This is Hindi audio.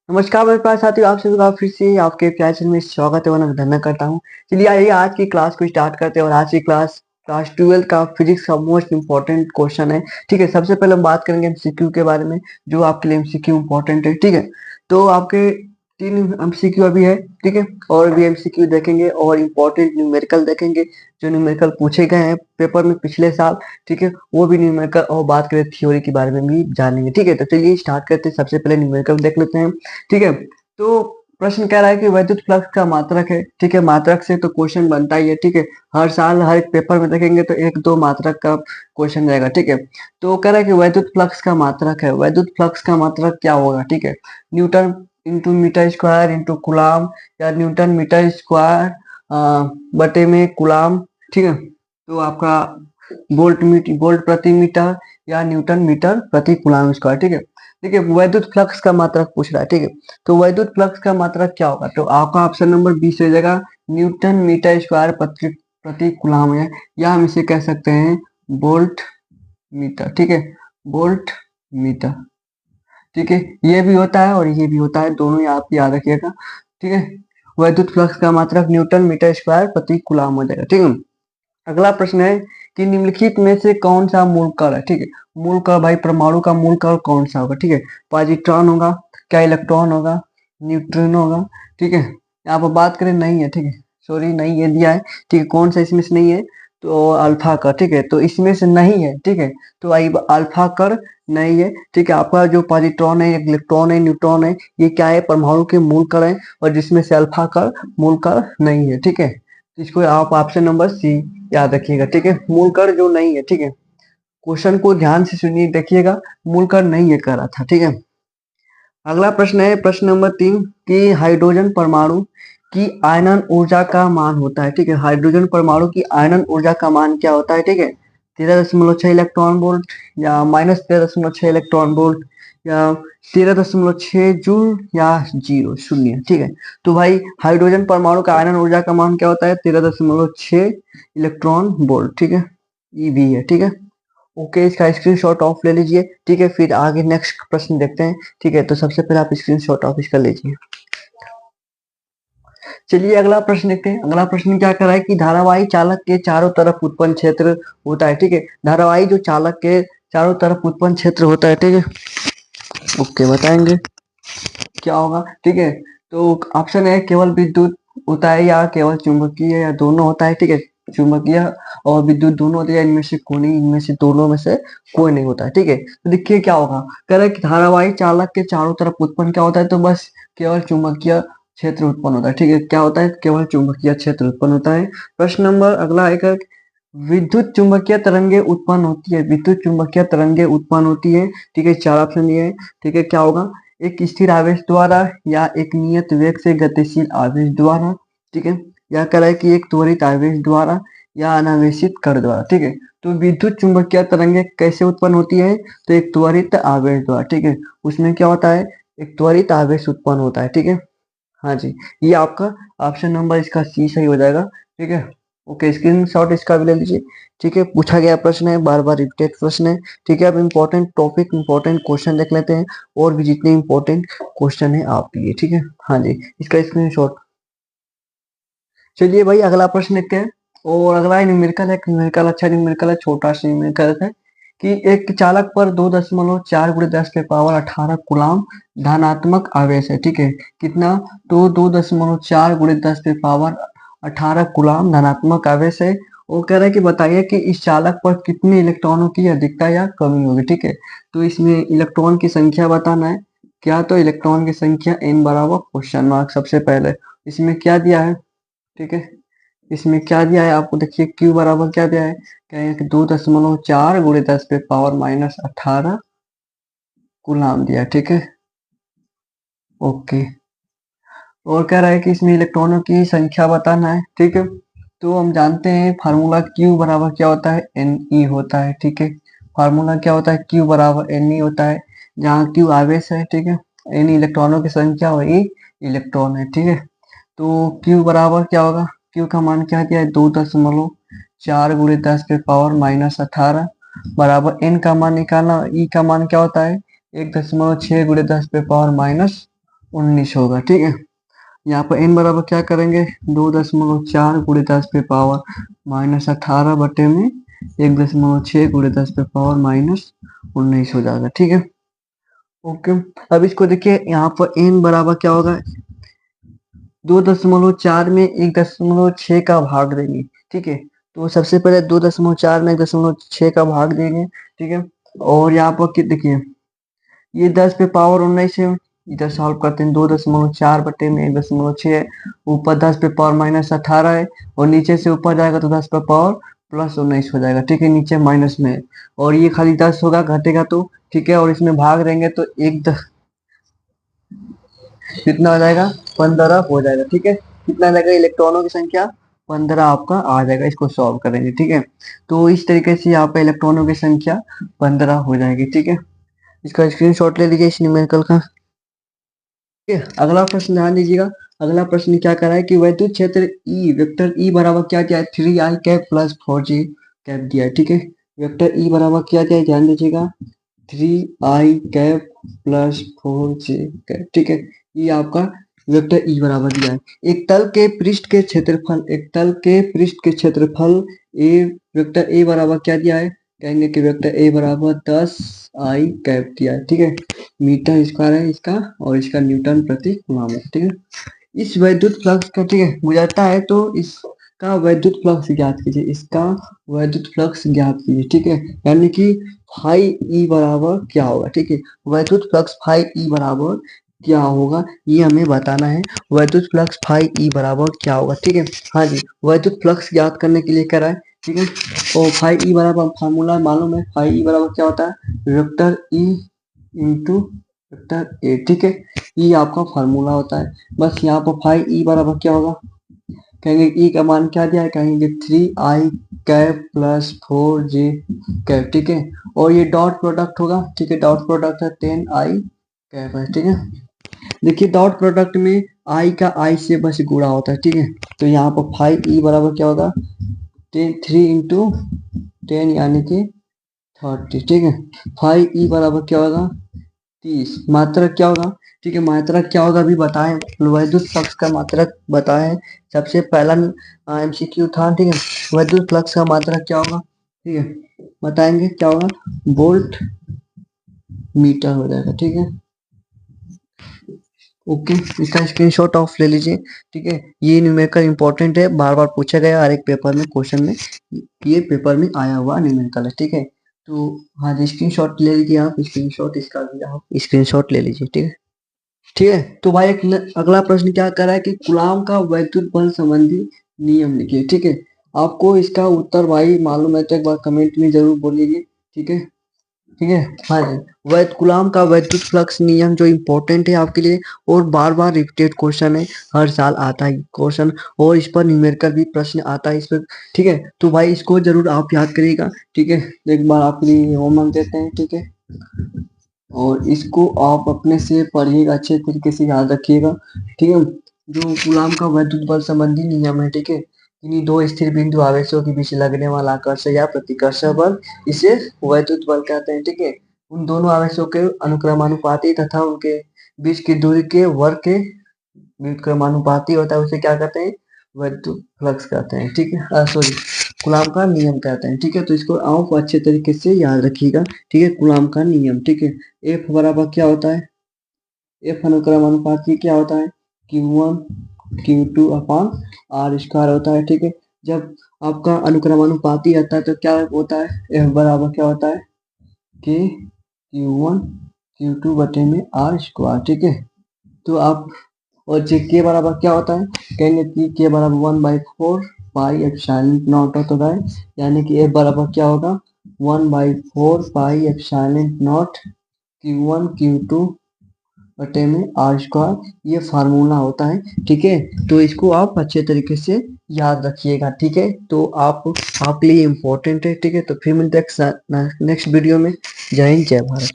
नमस्कार मेरे पास साथियों, आप सभी का फिर से आपके प्यारे चैनल में स्वागत है वरना धन्यवाद करता हूँ। चलिए आइए आज की क्लास को स्टार्ट करते हैं और आज की क्लास क्लास 12 का फिजिक्स का मोस्ट इंपॉर्टेंट क्वेश्चन है। ठीक है, सबसे पहले हम बात करेंगे एमसीक्यू के बारे में, जो आपके लिए एमसीक्यू इंपॉर्टेंट है। ठीक है, तो आपके 3 एमसीक्यू अभी है। ठीक है, और भी एमसीक्यू देखेंगे और इम्पोर्टेंट न्यूमेरिकल देखेंगे, जो न्यूमेरिकल पूछे गए हैं पेपर में पिछले साल। ठीक है, वो भी न्यूमेरिकल और बात करें थ्योरी के बारे में भी जानेंगे। ठीक है, तो चलिए स्टार्ट करते हैं। सबसे पहले न्यूमेरिकल देख लेते हैं। ठीक है, तो प्रश्न कह रहा है कि वैद्युत फ्लक्स का मात्रक है। ठीक है, मात्रक से तो क्वेश्चन बनता ही है। ठीक है, हर साल हर एक पेपर में देखेंगे तो एक दो मात्रक का क्वेश्चन रहेगा। ठीक है, तो कह रहा है कि वैद्युत फ्लक्स का मात्रक है। वैद्युत फ्लक्स का मात्रक क्या होगा? ठीक है, newton into metre square into coulomb, या न्यूटन मीटर स्क्वायर बटे में कुलाम। ठीक है, तो आपका वोल्ट प्रति मीटर या न्यूटन मीटर प्रति कुलाम स्क्वायर। ठीक है, देखिए वैद्युत फ्लक्स का मात्रक पूछ रहा है। ठीक है, तो वैद्युत फ्लक्स का मात्रक क्या होगा? तो आपका ऑप्शन नंबर 20 हो जाएगा, न्यूटन मीटर स्क्वायर प्रति प्रति कूलम है, या हम इसे कह सकते हैं वोल्ट मीटर। ठीक है, वोल्ट मीटर। ठीक है, ये भी होता है और ये भी होता है, दोनों ही आप याद रखिएगा। ठीक है, वैद्युत फ्लक्स का मात्रक न्यूटन मीटर स्क्वायर प्रति कूलम हो जाएगा। ठीक है, अगला प्रश्न है कि निम्नलिखित में से कौन सा मूल कण है? ठीक है, मूल कण भाई, परमाणु का मूल कण कौन सा होगा? ठीक है, पॉजिट्रॉन होगा, क्या इलेक्ट्रॉन होगा, न्यूट्रिनो होगा? ठीक है, यहाँ पर बात करें नहीं है। ठीक है, सॉरी नहीं ये दिया है। ठीक है, कौन सा इसमें से नहीं है? तो अल्फा का। ठीक है, तो इसमें से नहीं है। ठीक है, तो आई अल्फा कण नहीं है। ठीक है, आपका जो पॉजिट्रॉन है, इलेक्ट्रॉन है, न्यूट्रॉन है, ये क्या है? परमाणु के मूल कण है, और जिसमें से अल्फा कण मूल कण नहीं है। ठीक है, तो इसको आप ऑप्शन नंबर सी याद रखिएगा। ठीक है, मूल कण जो नहीं है। ठीक है, क्वेश्चन को ध्यान से सुनिए, देखिएगा मूल कण नहीं है कह रहा था। ठीक है, अगला प्रश्न है प्रश्न नंबर 3 कि हाइड्रोजन परमाणु की आयनन ऊर्जा का मान होता है। ठीक है, हाइड्रोजन परमाणु की आयनन ऊर्जा का मान क्या होता है? ठीक है, 13.6 इलेक्ट्रॉन वोल्ट, या -13.6 इलेक्ट्रॉन वोल्ट, या 13.6 जूल, या जीरो शून्य। ठीक है, तो भाई हाइड्रोजन परमाणु का आयनन ऊर्जा का मान क्या होता है? 13.6 इलेक्ट्रॉन वोल्ट। ठीक है, ये भी है। ठीक है, ओके, इसका स्क्रीनशॉट ऑफ ले लीजिए। ठीक है, फिर आगे नेक्स्ट प्रश्न देखते हैं। ठीक है, तो सबसे पहले आप स्क्रीनशॉट ऑफ इसका लीजिए। चलिए अगला प्रश्न देखते हैं। अगला प्रश्न क्या कर रहा है कि धारावाही चालक के चारों तरफ उत्पन्न क्षेत्र होता है। ठीक है, धारावाही जो चालक के चारों तरफ उत्पन्न क्षेत्र होता है। ठीक है, ओके बताएंगे क्या होगा। ठीक है, तो ऑप्शन है केवल विद्युत होता है, या केवल चुंबकीय, या दोनों होता है। ठीक है, चुंबकीय और विद्युत दोनों होते हैं, इनमें से कोई नहीं, इनमें से दोनों में से कोई नहीं होता है। ठीक है, तो देखिए क्या होगा। कह रहा है कि धारावाही चालक के चारों तरफ उत्पन्न क्या होता है? तो बस केवल चुंबकीय क्षेत्र उत्पन्न होता है। ठीक है, क्या होता है? केवल चुंबकीय क्षेत्र उत्पन्न होता है। प्रश्न नंबर अगला एक है, विद्युत चुंबकीय तरंगे उत्पन्न होती है। विद्युत चुंबकीय तरंगे उत्पन्न होती है। ठीक है, चार ऑप्शन दिए हैं। ठीक है, क्या होगा? एक स्थिर आवेश द्वारा, या एक नियत वेग से गतिशील आवेश द्वारा। ठीक है, या कह रहा है कि एक त्वरित आवेश द्वारा, या अनावेशित कण द्वारा। ठीक है, तो विद्युत चुंबकीय तरंगे कैसे उत्पन्न होती है? तो एक त्वरित आवेश द्वारा। ठीक है, उसमें क्या होता है? एक त्वरित आवेश उत्पन्न होता है। ठीक है, हाँ जी, ये आपका ऑप्शन नंबर इसका सी सही हो जाएगा। ठीक है, ओके, स्क्रीनशॉट इसका भी ले लीजिए। ठीक है, पूछा गया प्रश्न है, बार बार रिपीटेड प्रश्न है। ठीक है, अब इंपॉर्टेंट टॉपिक इंपॉर्टेंट क्वेश्चन देख लेते हैं, और भी जितने इंपॉर्टेंट क्वेश्चन है आपके लिए। ठीक है, हाँ जी, इसका स्क्रीनशॉट। चलिए भाई अगला प्रश्न देखते हैं। और अगला न्यूमेरिकल है। न्यूमेरिकल अच्छा न्यूमेरिकल है, छोटा सा न्यूमेरिकल है कि एक चालक पर 2.4 गुणे 10 के पावर 18 गुलाम धनात्मक आवेश है। ठीक है, कितना? तो 2.4 गुणे 10 के पावर 18 गुलाम धनात्मक आवेश है। वो कह रहा है कि बताइए कि इस चालक पर कितने इलेक्ट्रॉनों की अधिकता या कमी होगी। ठीक है, तो इसमें इलेक्ट्रॉन की संख्या बताना है। क्या? तो इलेक्ट्रॉन की संख्या n बराबर क्वेश्चन मार्क। सबसे पहले इसमें क्या दिया है? ठीक है, इसमें क्या दिया है आपको? देखिए Q बराबर क्या दिया है? क्या है कि 2.4 गुणे 10 पे पावर -18 कूलाम दिया है। ठीक है, ओके, और कह रहा है कि इसमें इलेक्ट्रॉनों की संख्या बताना है। ठीक है, तो हम जानते हैं फार्मूला Q बराबर क्या होता है? Ne होता है। ठीक है, फार्मूला क्या होता है? Q बराबर Ne होता है, जहाँ Q आवेश है। ठीक है, N इलेक्ट्रॉनों की संख्या और E इलेक्ट्रॉन है। ठीक है, तो Q बराबर क्या होगा? Q का मान क्या दिया है? 2.4 गुणे 10 पे पावर -18 बराबर N का मान निकालना। E का मान क्या होता है? 1.6 गुणे 10 पे पावर 19 होगा। ठीक है, यहाँ पर n बराबर क्या करेंगे, 2.4 गुणे 10 पे पावर -18 बटे में 1.6 गुणे 10 पे पावर -19 हो जाएगा। ठीक है, ओके। अब इसको देखिए, यहाँ पर n बराबर क्या होगा, 2.4 में 1.6 का भाग देंगे। ठीक है, तो सबसे पहले 2.4 में 1.6 का भाग देंगे। ठीक है, और यहाँ पर देखिए, ये 10 पे पावर 19 है, इधर सॉल्व करते हैं, 2.4 बटे में 1.6 है, ऊपर 10 पे पावर -18 है, और नीचे से ऊपर जाएगा तो 10 पे पावर +19 हो जाएगा। ठीक है, नीचे माइनस में है, और ये खाली 10 होगा, घटेगा तो। ठीक है, और इसमें भाग देंगे तो कितना हो जाएगा, 15 हो जाएगा। ठीक है, कितना लगेगा, इलेक्ट्रॉनों की संख्या 15 आपका आ जाएगा। इसको सॉल्व करेंगे। ठीक है, तो इस तरीके से यहाँ पे इलेक्ट्रॉनों की संख्या 15 हो जाएगी। ठीक है, इसका स्क्रीनशॉट ले लीजिए इस न्यूमेरिकल का। ठीक है, अगला प्रश्न ध्यान दीजिएगा। अगला प्रश्न क्या कर रहा है कि वैद्युत क्षेत्र ई, वेक्टर ई बराबर क्या दिया है, 3i cap plus 4j cap दिया है। ठीक है, वेक्टर ई बराबर क्या दिया है, ध्यान दीजिएगा, 3i cap plus 4j cap. ठीक है, ये आपका वेक्टर ई बराबर दिया है। एक तल के पृष्ठ के क्षेत्रफल, एक तल के पृष्ठ के क्षेत्रफल ए, वेक्टर ए बराबर क्या दिया है, कहेंगे कि वेक्टर ए बराबर 10i कैप दिया है। ठीक है, मीटर स्क्वायर है इसका, और इसका न्यूटन प्रति कूलम है। ठीक है, इस वैद्युत फ्लक्स का, ठीक है, गुजरता है तो इसका वैद्युत फ्लक्स ज्ञात कीजिए, इसका वैद्युत फ्लक्स ज्ञात कीजिए। ठीक है, यानी कि फाई ई बराबर क्या होगा। ठीक है, वैद्युत फ्लक्स फाई ई बराबर क्या होगा, ये हमें बताना है। वैद्युत फ्लक्स फाई ई बराबर क्या होगा। ठीक है, हाँ जी, वैद्युत फ्लक्स ज्ञात करने के लिए कह रहा है। ठीक है, और फाई ई बराबर फार्मूला मालूम है, फाई ई बराबर क्या होता है, vector E into vector A. ठीक है, ये आपका फार्मूला होता है। बस यहाँ पर फाई ई बराबर क्या होगा, कहेंगे ई का मान क्या दिया है, कहेंगे 3i cap plus 4j cap. ठीक है, और ये डॉट प्रोडक्ट होगा। ठीक है, डॉट प्रोडक्ट है 10i कैप है। ठीक है, देखिए डॉट प्रोडक्ट में i का i से बस गुणा होता है। ठीक है, तो यहाँ पर फाई ई बराबर क्या होगा, 3 × 10 यानी कि 30। ठीक है, फाई ई बराबर क्या होगा, 30। मात्रक क्या होगा, ठीक है, मात्रक क्या होगा अभी बताएं, वैद्युत फ्लक्स का मात्रक बताएं। सबसे पहला एमसीक्यू था। ठीक है, वैद्युत फ्लक्स का मात्रक क्या होगा, ठीक है, बताएंगे क्या होगा, वोल्ट मीटर हो जाएगा। ठीक है, ओके, इसका स्क्रीनशॉट ऑफ ले लीजिए। ठीक है, ये न्यूमेरिकल इंपॉर्टेंट है, बार बार पूछा गया हर एक पेपर में, क्वेश्चन में ये पेपर में आया हुआ न्यूमेरिकल है। ठीक है, तो हाँ जी, स्क्रीनशॉट ले लीजिए आप, स्क्रीनशॉट इसका भी आप स्क्रीनशॉट ले लीजिए। ठीक है, ठीक है, तो भाई एक अगला प्रश्न क्या कर रहा है कि कूलॉम का वैद्युत बल संबंधी नियम लिखिए। ठीक है, आपको इसका उत्तर भाई मालूम है तो एक बार कमेंट में जरूर बोलिए। ठीक है, ठीक है, हाँ जी, कूलॉम का वैद्युत फ्लक्स नियम जो इम्पोर्टेंट है आपके लिए, और बार बार रिपीटेड क्वेश्चन है, हर साल आता है क्वेश्चन, और इस पर न्यूमेरिकल भी प्रश्न आता है इस पर। ठीक है, तो भाई इसको जरूर आप याद करिएगा। ठीक है, एक बार आपके लिए होमवर्क देते हैं। ठीक है, और इसको आप अपने से पढ़िएगा, अच्छे तरीके से याद रखिएगा। ठीक है, जो कूलॉम का वैद्युत बल संबंधी नियम है। ठीक है, इन्हीं दो स्थिर बिंदु आवेशों के बीच लगने वाला आकर्षण या प्रतिकर्षण बल, इसे वैद्युत बल कहते हैं। ठीक है, उन दोनों आवेशों के अनुक्रमानुपाती तथा उनके बीच की दूरी के वर्ग के व्युत्क्रमानुपाती होता है, उसे क्या कहते हैं, वैद्युत फ्लक्स कहते हैं। ठीक है, सॉरी, कूलॉम का नियम कहते हैं। ठीक है, तो इसको आप अच्छे तरीके से याद रखिएगा। ठीक है, कूलॉम का नियम। ठीक है, एफ बराबर क्या होता है, एफ अनुक्रमानुपाती क्या होता है, Q1 Q2 upon are square होता है। ठीक है, जब आपका अनुक्रमानुपाती आता है तो क्या होता है, एफ बराबर क्या होता है, के Q1 Q2 बटे में आर स्क्वायर। ठीक है, तो आप, और जे के बराबर क्या होता है, कहेंगे कि के बराबर 1/4 पाई एप्सिलॉन नॉट होता है, यानी कि एफ बराबर क्या होगा, 1/4 pi epsilon not Q1 Q2 बटे में आर स्क्वायर, ये फार्मूला होता है। ठीक है, तो इसको आप अच्छे तरीके से याद रखिएगा। ठीक है, तो आप आपके लिए इम्पोर्टेंट है। ठीक है, तो फिर मिलते हैं नेक्स्ट वीडियो में। जय हिंद, जय भारत।